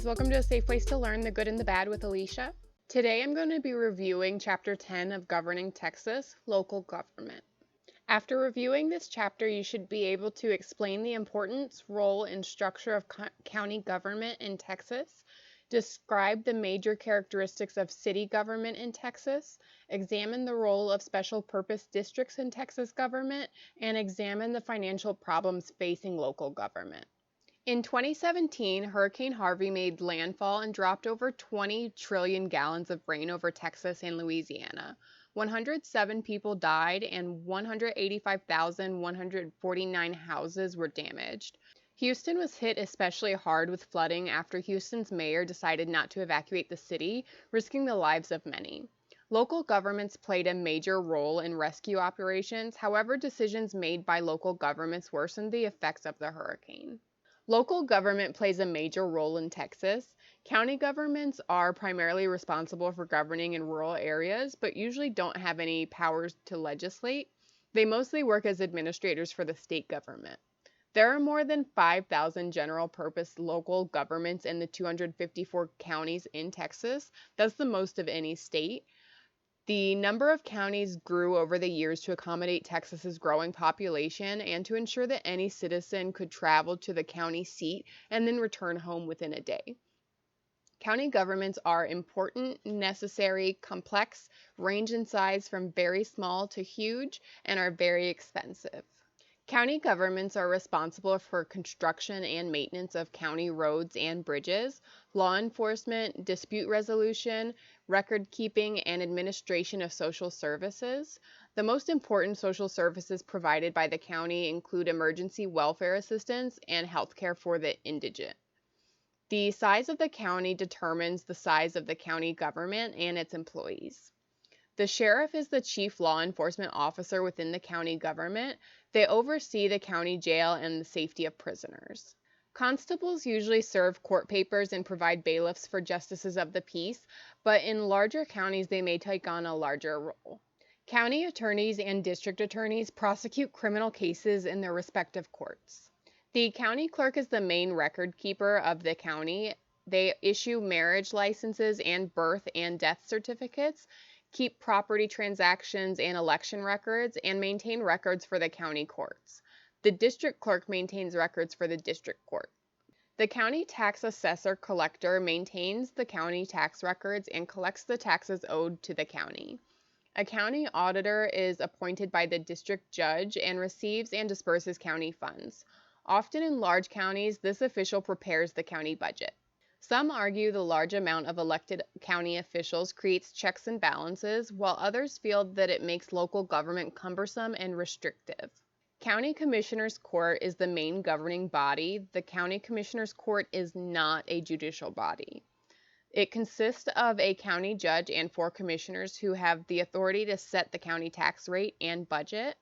guys, welcome to A Safe Place to Learn the Good and the Bad with Alicia. Today I'm going to be reviewing Chapter 10 of Governing Texas, Local Government. After reviewing this chapter, you should be able to explain the importance, role, and structure of county government in Texas, describe the major characteristics of city government in Texas, examine the role of special purpose districts in Texas government, and examine the financial problems facing local government. In 2017, Hurricane Harvey made landfall and dropped over 20 trillion gallons of rain over Texas and Louisiana. 107 people died and 185,149 houses were damaged. Houston was hit especially hard with flooding after Houston's mayor decided not to evacuate the city, risking the lives of many. Local governments played a major role in rescue operations. However, decisions made by local governments worsened the effects of the hurricane. Local government plays a major role in Texas. County governments are primarily responsible for governing in rural areas, but usually don't have any powers to legislate. They mostly work as administrators for the state government. There are more than 5,000 general-purpose local governments in the 254 counties in Texas. That's the most of any state. The number of counties grew over the years to accommodate Texas's growing population and to ensure that any citizen could travel to the county seat and then return home within a day. County governments are important, necessary, complex, range in size from very small to huge, and are very expensive. County governments are responsible for construction and maintenance of county roads and bridges, law enforcement, dispute resolution, record keeping, and administration of social services. The most important social services provided by the county include emergency welfare assistance and health care for the indigent. The size of the county determines the size of the county government and its employees. The sheriff is the chief law enforcement officer within the county government. They oversee the county jail and the safety of prisoners. Constables usually serve court papers and provide bailiffs for justices of the peace, but in larger counties they may take on a larger role. County attorneys and district attorneys prosecute criminal cases in their respective courts. The county clerk is the main record keeper of the county. They issue marriage licenses and birth and death certificates, keep property transactions and election records, and maintain records for the county courts. The district clerk maintains records for the district court. The county tax assessor collector maintains the county tax records and collects the taxes owed to the county. A county auditor is appointed by the district judge and receives and disperses county funds. Often in large counties, this official prepares the county budget. Some argue the large amount of elected county officials creates checks and balances, while others feel that it makes local government cumbersome and restrictive. County Commissioners Court is the main governing body. The County Commissioners Court is not a judicial body. It consists of a county judge and 4 commissioners who have the authority to set the county tax rate and budget.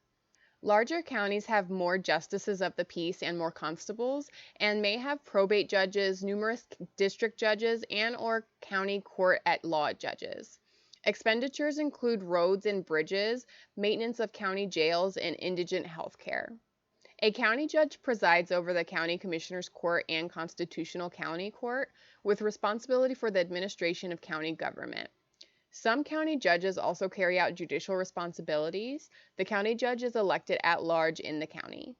Larger counties have more justices of the peace and more constables, and may have probate judges, numerous district judges, and/or county court at law judges. Expenditures include roads and bridges, maintenance of county jails, and indigent health care. A county judge presides over the county commissioners court and constitutional county court, with responsibility for the administration of county government. Some county judges also carry out judicial responsibilities. The county judge is elected at large in the county.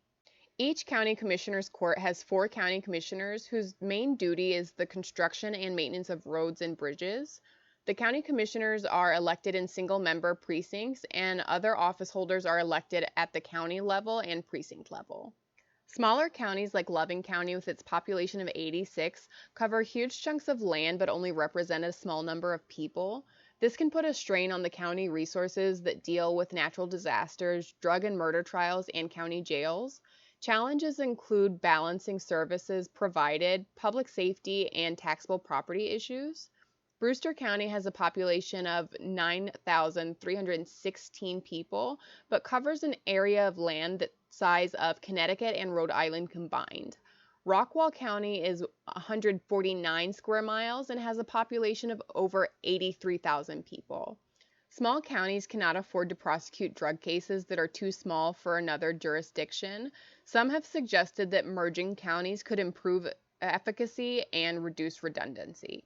Each county commissioner's court has 4 county commissioners whose main duty is the construction and maintenance of roads and bridges. The county commissioners are elected in single-member precincts, and other office holders are elected at the county level and precinct level. Smaller counties like Loving County, with its population of 86, cover huge chunks of land but only represent a small number of people. This can put a strain on the county resources that deal with natural disasters, drug and murder trials, and county jails. Challenges include balancing services provided, public safety, and taxable property issues. Brewster County has a population of 9,316 people, but covers an area of land the size of Connecticut and Rhode Island combined. Rockwall County is 149 square miles and has a population of over 83,000 people. Small counties cannot afford to prosecute drug cases that are too small for another jurisdiction. Some have suggested that merging counties could improve efficacy and reduce redundancy.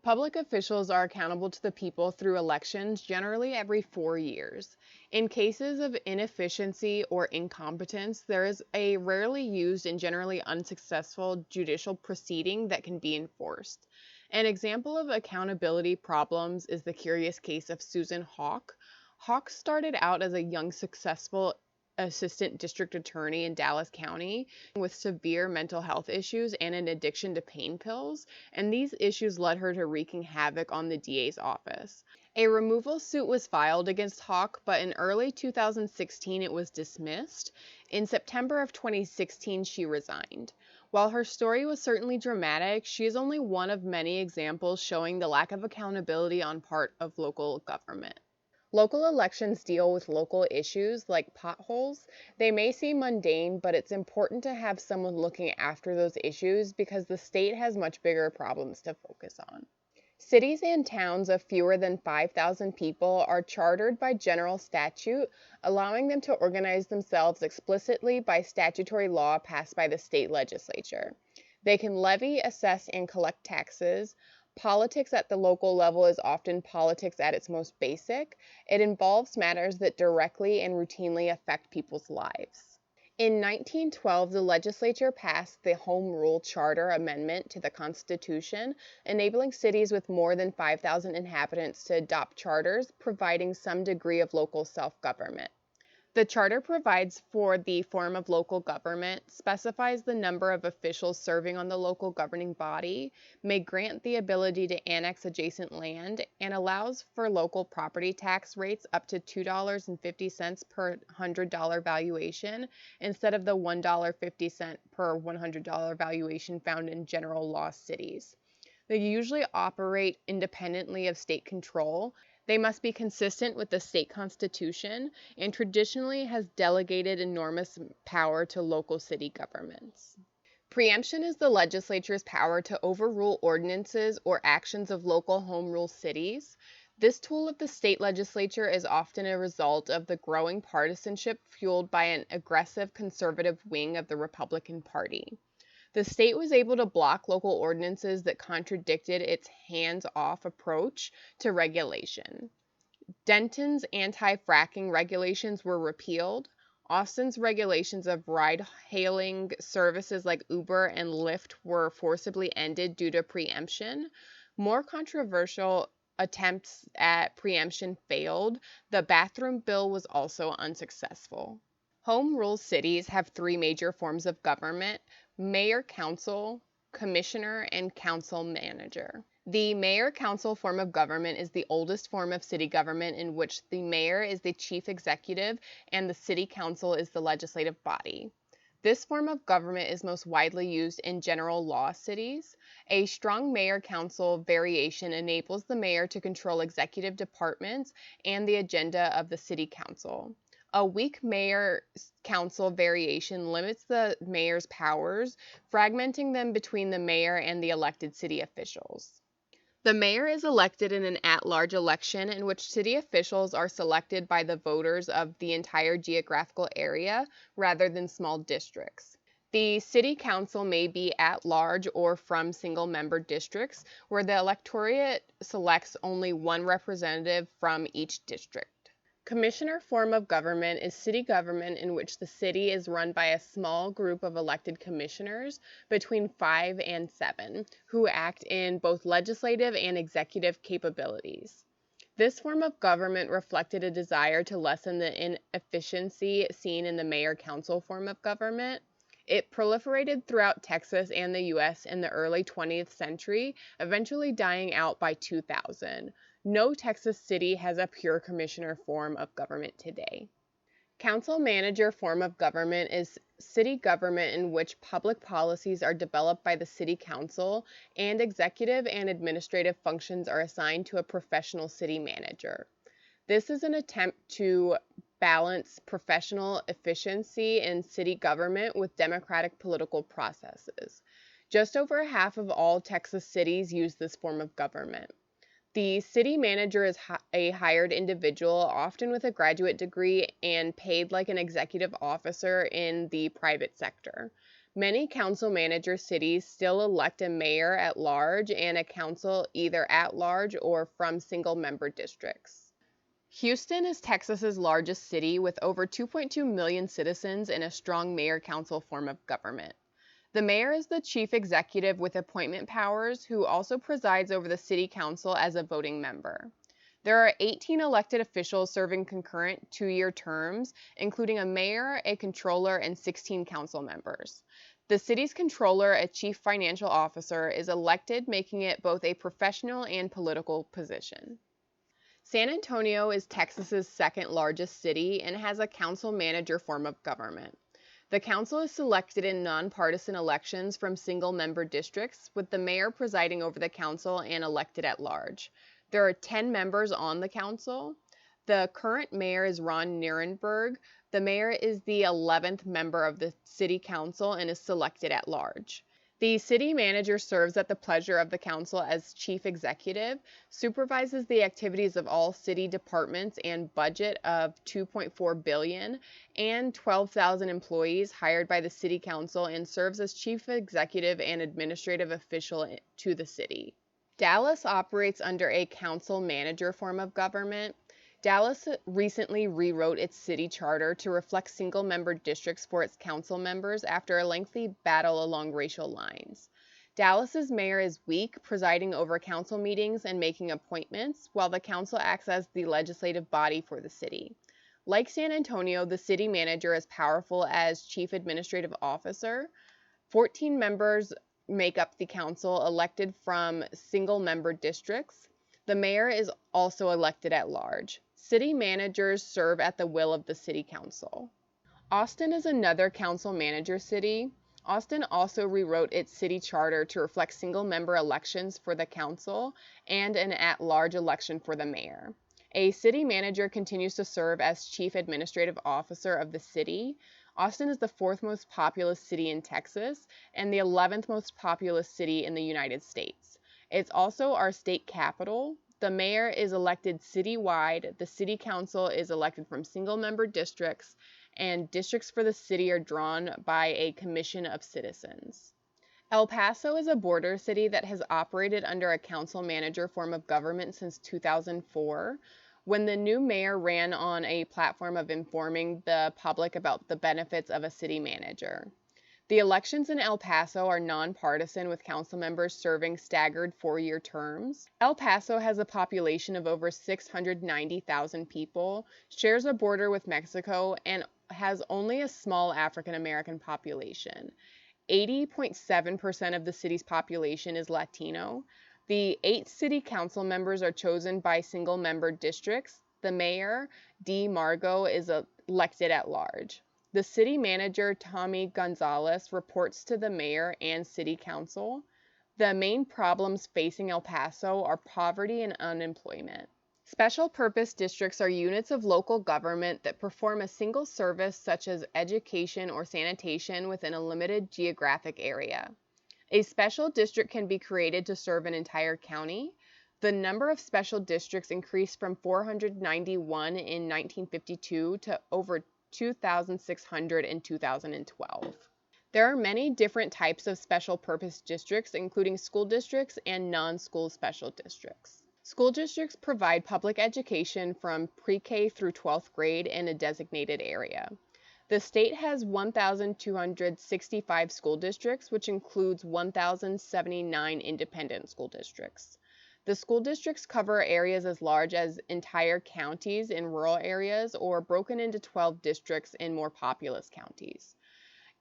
Public officials are accountable to the people through elections, generally every 4 years. In cases of inefficiency or incompetence, there is a rarely used and generally unsuccessful judicial proceeding that can be enforced. An example of accountability problems is the curious case of Susan Hawk. Hawk started out as a young, successful assistant district attorney in Dallas County with severe mental health issues and an addiction to pain pills, and these issues led her to wreaking havoc on the DA's office. A removal suit was filed against Hawk, but in early 2016 it was dismissed. In September of 2016, she resigned. While her story was certainly dramatic, she is only one of many examples showing the lack of accountability on part of local government. Local elections deal with local issues like potholes. They may seem mundane, but it's important to have someone looking after those issues because the state has much bigger problems to focus on. Cities and towns of fewer than 5,000 people are chartered by general statute, allowing them to organize themselves explicitly by statutory law passed by the state legislature. They can levy, assess, and collect taxes. Politics at the local level is often politics at its most basic. It involves matters that directly and routinely affect people's lives. In 1912, the legislature passed the Home Rule Charter Amendment to the Constitution, enabling cities with more than 5,000 inhabitants to adopt charters, providing some degree of local self-government. The charter provides for the form of local government, specifies the number of officials serving on the local governing body, may grant the ability to annex adjacent land, and allows for local property tax rates up to $2.50 per $100 valuation instead of the $1.50 per $100 valuation found in general law cities. They usually operate independently of state control. They must be consistent with the state constitution and traditionally has delegated enormous power to local city governments. Preemption is the legislature's power to overrule ordinances or actions of local home rule cities. This tool of the state legislature is often a result of the growing partisanship fueled by an aggressive conservative wing of the Republican Party. The state was able to block local ordinances that contradicted its hands-off approach to regulation. Denton's anti-fracking regulations were repealed. Austin's regulations of ride-hailing services like Uber and Lyft were forcibly ended due to preemption. More controversial attempts at preemption failed. The bathroom bill was also unsuccessful. Home rule cities have 3 major forms of government: mayor-council, commissioner, and council-manager. The mayor-council form of government is the oldest form of city government in which the mayor is the chief executive and the city council is the legislative body. This form of government is most widely used in general law cities. A strong mayor-council variation enables the mayor to control executive departments and the agenda of the city council. A weak mayor-council variation limits the mayor's powers, fragmenting them between the mayor and the elected city officials. The mayor is elected in an at-large election in which city officials are selected by the voters of the entire geographical area rather than small districts. The city council may be at large or from single-member districts, where the electorate selects only one representative from each district. Commissioner form of government is city government in which the city is run by a small group of elected commissioners, between 5 and 7, who act in both legislative and executive capabilities. This form of government reflected a desire to lessen the inefficiency seen in the mayor-council form of government. It proliferated throughout Texas and the U.S. in the early 20th century, eventually dying out by 2000. No Texas city has a pure commissioner form of government today. Council-manager form of government is city government in which public policies are developed by the city council and executive and administrative functions are assigned to a professional city manager. This is an attempt to balance professional efficiency in city government with democratic political processes. Just over half of all Texas cities use this form of government. The city manager is a hired individual, often with a graduate degree and paid like an executive officer in the private sector. Many council manager cities still elect a mayor at large and a council either at large or from single member districts. Houston is Texas's largest city with over 2.2 million citizens and a strong mayor-council form of government. The mayor is the chief executive with appointment powers who also presides over the city council as a voting member. There are 18 elected officials serving concurrent 2-year terms, including a mayor, a controller, and 16 council members. The city's controller, a chief financial officer, is elected, making it both a professional and political position. San Antonio is Texas's second largest city and has a council-manager form of government. The council is selected in nonpartisan elections from single-member districts, with the mayor presiding over the council and elected at large. There are 10 members on the council. The current mayor is Ron Nirenberg. The mayor is the 11th member of the city council and is selected at large. The city manager serves at the pleasure of the council as chief executive, supervises the activities of all city departments and budget of $2.4 billion, and 12,000 employees hired by the city council, and serves as chief executive and administrative official to the city. Dallas operates under a council manager form of government. Dallas recently rewrote its city charter to reflect single-member districts for its council members after a lengthy battle along racial lines. Dallas's mayor is weak, presiding over council meetings and making appointments, while the council acts as the legislative body for the city. Like San Antonio, the city manager is powerful as chief administrative officer. 14 members make up the council, elected from single-member districts. The mayor is also elected at large. City managers serve at the will of the city council. Austin is another council manager city. Austin also rewrote its city charter to reflect single-member elections for the council and an at-large election for the mayor. A city manager continues to serve as chief administrative officer of the city. Austin is the 4th most populous city in Texas and the 11th most populous city in the United States. It's also our state capital. The mayor is elected citywide, the city council is elected from single-member districts, and districts for the city are drawn by a commission of citizens. El Paso is a border city that has operated under a council-manager form of government since 2004, when the new mayor ran on a platform of informing the public about the benefits of a city manager. The elections in El Paso are nonpartisan, with council members serving staggered 4-year terms. El Paso has a population of over 690,000 people, shares a border with Mexico, and has only a small African American population. 80.7% of the city's population is Latino. The 8 city council members are chosen by single-member districts. The mayor, D. Margo, is elected at large. The city manager, Tommy Gonzalez, reports to the mayor and city council. The main problems facing El Paso are poverty and unemployment. Special purpose districts are units of local government that perform a single service such as education or sanitation within a limited geographic area. A special district can be created to serve an entire county. The number of special districts increased from 491 in 1952 to over 2,600 in 2012. There are many different types of special purpose districts, including school districts and non-school special districts. School districts provide public education from pre-K through 12th grade in a designated area. The state has 1,265 school districts, which includes 1,079 independent school districts. The school districts cover areas as large as entire counties in rural areas or broken into 12 districts in more populous counties.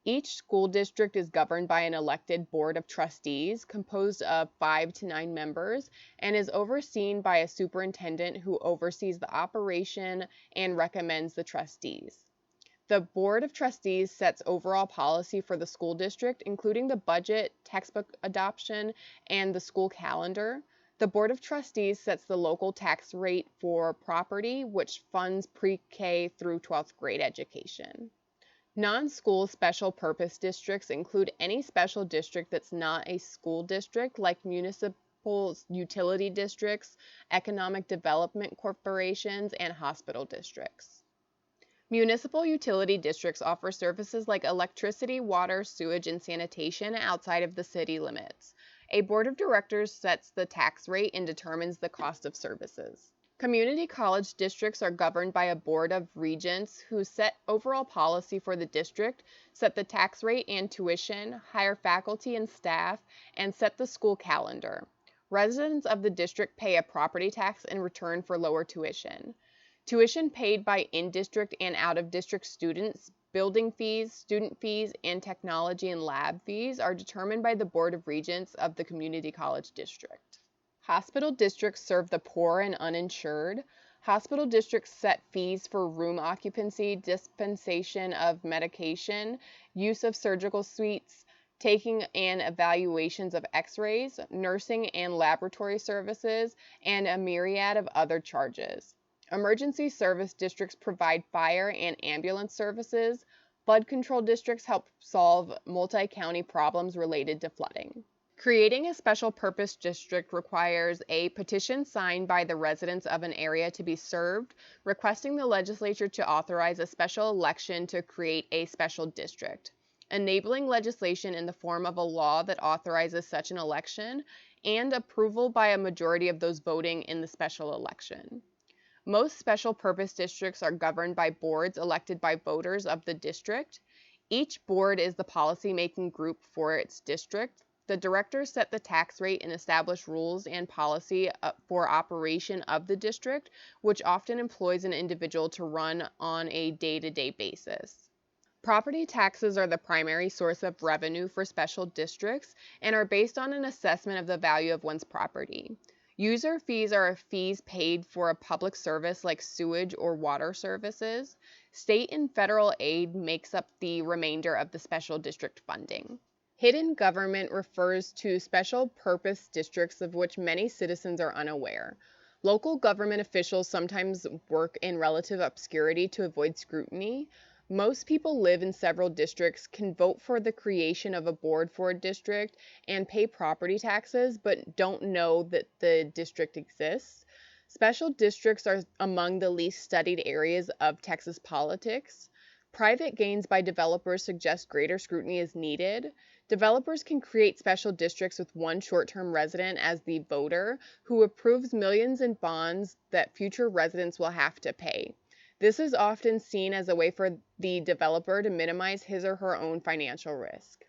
Each school district is governed by an elected board of trustees composed of 5 to 9 members and is overseen by a superintendent who oversees the operation and recommends the trustees. The board of trustees sets overall policy for the school district, including the budget, textbook adoption, and the school calendar. The Board of Trustees sets the local tax rate for property, which funds pre-K through 12th grade education. Non-school special purpose districts include any special district that's not a school district, like municipal utility districts, economic development corporations, and hospital districts. Municipal utility districts offer services like electricity, water, sewage, and sanitation outside of the city limits. A board of directors sets the tax rate and determines the cost of services. Community college districts are governed by a board of regents who set overall policy for the district, set the tax rate and tuition, hire faculty and staff, and set the school calendar. Residents of the district pay a property tax in return for lower tuition. Tuition paid by in-district and out-of-district students, building fees, student fees, and technology and lab fees are determined by the Board of Regents of the Community College District. Hospital districts serve the poor and uninsured. Hospital districts set fees for room occupancy, dispensation of medication, use of surgical suites, taking and evaluations of x-rays, nursing and laboratory services, and a myriad of other charges. Emergency service districts provide fire and ambulance services. Flood control districts help solve multi-county problems related to flooding. Creating a special purpose district requires a petition signed by the residents of an area to be served, requesting the legislature to authorize a special election to create a special district, enabling legislation in the form of a law that authorizes such an election, and approval by a majority of those voting in the special election. Most special purpose districts are governed by boards elected by voters of the district. Each board is the policy-making group for its district. The directors set the tax rate and establish rules and policy for operation of the district, which often employs an individual to run on a day-to-day basis. Property taxes are the primary source of revenue for special districts and are based on an assessment of the value of one's property. User fees are fees paid for a public service like sewage or water services. State and federal aid makes up the remainder of the special district funding. Hidden government refers to special purpose districts of which many citizens are unaware. Local government officials sometimes work in relative obscurity to avoid scrutiny. Most people live in several districts, can vote for the creation of a board for a district, and pay property taxes, but don't know that the district exists. Special districts are among the least studied areas of Texas politics. Private gains by developers suggest greater scrutiny is needed. Developers can create special districts with one short-term resident as the voter, who approves millions in bonds that future residents will have to pay. This is often seen as a way for the developer to minimize his or her own financial risk.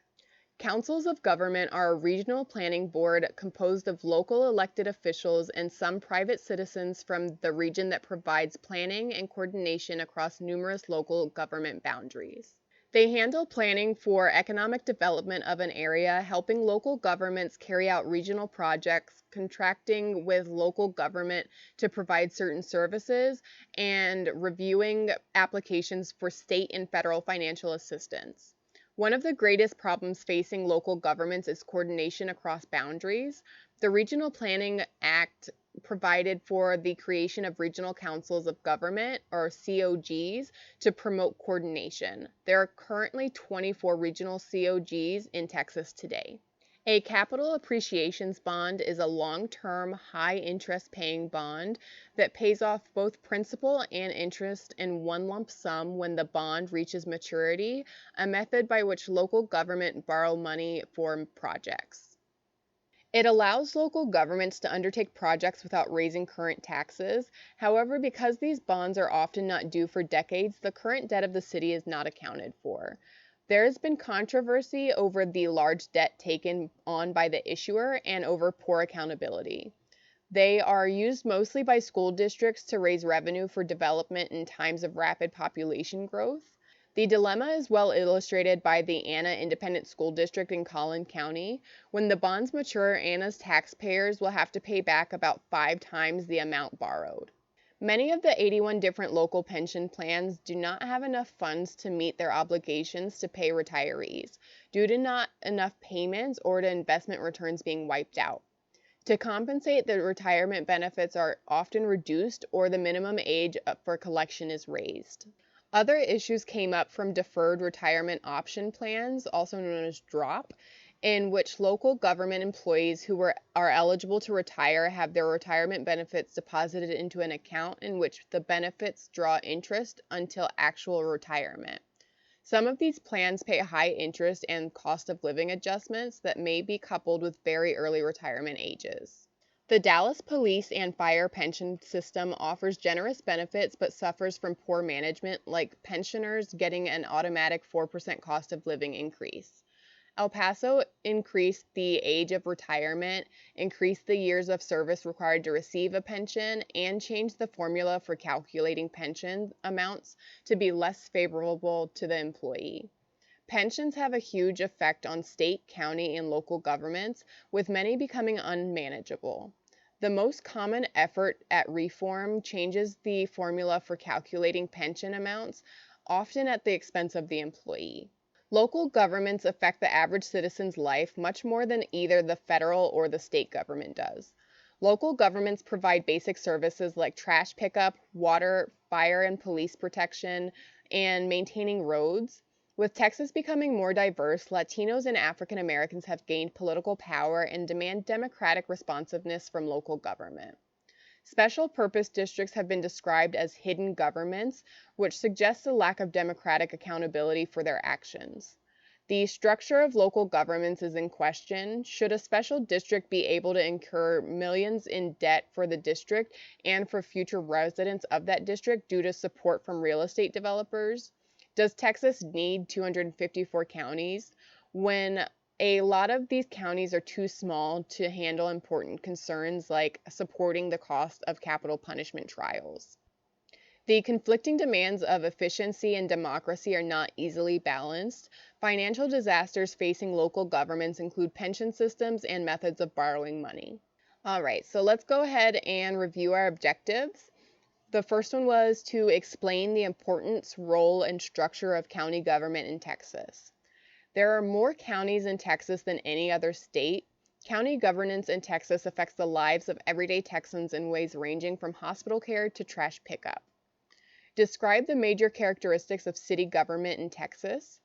Councils of government are a regional planning board composed of local elected officials and some private citizens from the region that provides planning and coordination across numerous local government boundaries. They handle planning for economic development of an area, helping local governments carry out regional projects, contracting with local government to provide certain services, and reviewing applications for state and federal financial assistance. One of the greatest problems facing local governments is coordination across boundaries. The Regional Planning Act provided for the creation of regional councils of government, or COGs, to promote coordination. There are currently 24 regional COGs in Texas today. A capital appreciations bond is a long-term, high-interest paying bond that pays off both principal and interest in one lump sum when the bond reaches maturity, a method by which local government borrow money for projects. It allows local governments to undertake projects without raising current taxes. However, because these bonds are often not due for decades, the current debt of the city is not accounted for. There has been controversy over the large debt taken on by the issuer and over poor accountability. They are used mostly by school districts to raise revenue for development in times of rapid population growth. The dilemma is well illustrated by the Anna Independent School District in Collin County. When the bonds mature, Anna's taxpayers will have to pay back about 5 times the amount borrowed. Many of the 81 different local pension plans do not have enough funds to meet their obligations to pay retirees, due to not enough payments or to investment returns being wiped out. To compensate, the retirement benefits are often reduced or the minimum age for collection is raised. Other issues came up from deferred retirement option plans, also known as DROP. in which local government employees who are eligible to retire have their retirement benefits deposited into an account in which the benefits draw interest until actual retirement. Some of these plans pay high interest and cost of living adjustments that may be coupled with very early retirement ages. The Dallas Police and Fire pension system offers generous benefits but suffers from poor management, like pensioners getting an automatic 4% cost of living increase. El Paso increased the age of retirement, increased the years of service required to receive a pension, and changed the formula for calculating pension amounts to be less favorable to the employee. Pensions have a huge effect on state, county, and local governments, with many becoming unmanageable. The most common effort at reform changes the formula for calculating pension amounts, often at the expense of the employee. Local governments affect the average citizen's life much more than either the federal or the state government does. Local governments provide basic services like trash pickup, water, fire and police protection, and maintaining roads. With Texas becoming more diverse, Latinos and African Americans have gained political power and demand democratic responsiveness from local government. Special purpose districts have been described as hidden governments, which suggests a lack of democratic accountability for their actions. The structure of local governments is in question. Should a special district be able to incur millions in debt for the district and for future residents of that district due to support from real estate developers? Does Texas need 254 counties when a lot of these counties are too small to handle important concerns like supporting the cost of capital punishment trials? The conflicting demands of efficiency and democracy are not easily balanced. Financial disasters facing local governments include pension systems and methods of borrowing money. All right, so let's go ahead and review our objectives. The first one was to explain the importance, role, and structure of county government in Texas. There are more counties in Texas than any other state. County governance in Texas affects the lives of everyday Texans in ways ranging from hospital care to trash pickup. Describe the major characteristics of city government in Texas.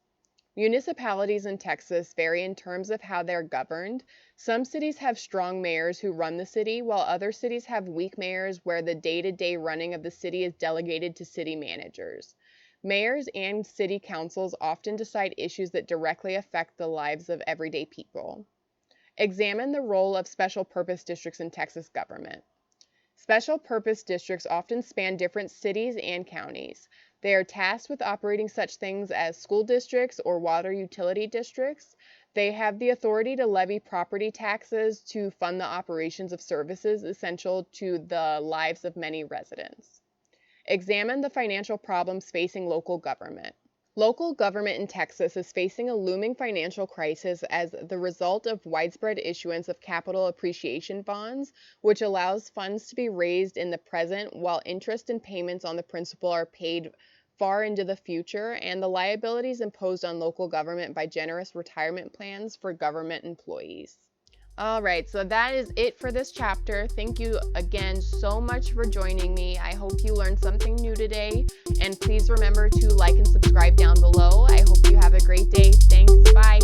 Municipalities in Texas vary in terms of how they're governed. Some cities have strong mayors who run the city, while other cities have weak mayors where the day-to-day running of the city is delegated to city managers. Mayors and city councils often decide issues that directly affect the lives of everyday people. Examine the role of special purpose districts in Texas government. Special purpose districts often span different cities and counties. They are tasked with operating such things as school districts or water utility districts. They have the authority to levy property taxes to fund the operations of services essential to the lives of many residents. Examine the financial problems facing local government. Local government in Texas is facing a looming financial crisis as the result of widespread issuance of capital appreciation bonds, which allows funds to be raised in the present while interest and payments on the principal are paid far into the future, and the liabilities imposed on local government by generous retirement plans for government employees. All right, so that is it for this chapter. Thank you again so much for joining me. I hope you learned something new today, and please remember to like and subscribe down below. I hope you have a great day. Thanks. Bye.